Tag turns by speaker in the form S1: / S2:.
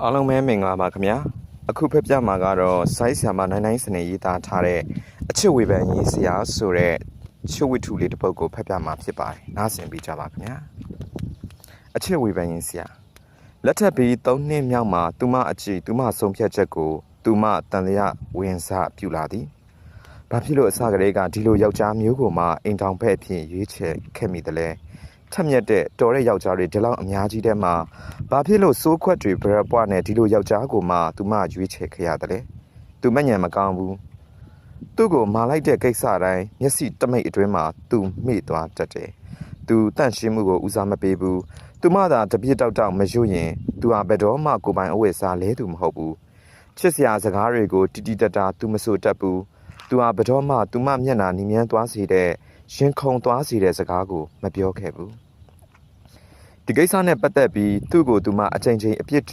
S1: အားလုံးပဲမင်္ဂလာပါခင်ဗျာအခုဖက်ပြမှာကတော့စိုင်းဆရာမနိုင်စနေရေးသားထားတဲ့အချစ်ဝေဖန်ရေးဆရာဆိုတဲ့ချစ်ဝိထုလေးတစ်ပုဒ်ကိုဖက်ပြမှာဖြစ်ပါတယ်နားဆင်ပြီးကြပါခင်ဗျာအချစ်ဝေဖန်ရေးဆရာလက်ထပ်ပြီး3နှစ်မြောက်မှာသူမအကြည့်သူမဆုံးဖြတ်ချက်ကိုသူမတန်လျဝင်စားပြုလာသည်ဘာဖြစ်လို့အစကတည်းကဒီလိုယောက်ျားမျိုးကိုမှအိမ်ထောင်ဖက်အဖြစ်ရွေးချယ်ခဲ့မိတယ်လဲထက်မြက်တဲ့တော်တဲ့ယောက်ျားတွေဒီလောက်အများကြီးတဲမှာဘာဖြစ်လို့စိုးခွက်တွေဘရက်ပွားနဲ့ဒီလိုယောက်ျားကိုမှသူမရွေးချယ်ခဲ့ရတယ်လဲသူမညံမကောင်းဘူးသူ့ကိုမာလိုက်တဲ့ကိစ္စတိုင်းမျက်စိတမိတ်အတွင်းမှာသူမေ့သွားတတ်တယ်သူတန့်ရှင်းမှုကိုဦးစားမပေးဘူးသူမသာတပြစ်တောက်မရွရင်သူဟာဘယ်တော့မှကိုပိုင်အဝတ်စားလဲသူမဟုတ်ဘူးချစ်စရာစကားတွေကိုတီတီတတာသူမဆိုတတ်ဘူးသူဟာဘယ်တော့မှသူမမျက်နှာနီးမြန်းသွားစေတဲ့ရင်ခုန်သွားစေတဲ့စကားကိုမပြောခဲ့ဘူးဒီကိစ္စနဲ့ပတ်သက်ပြီးသူ့ကိုသူမအချိန်ချင်းအပြစ်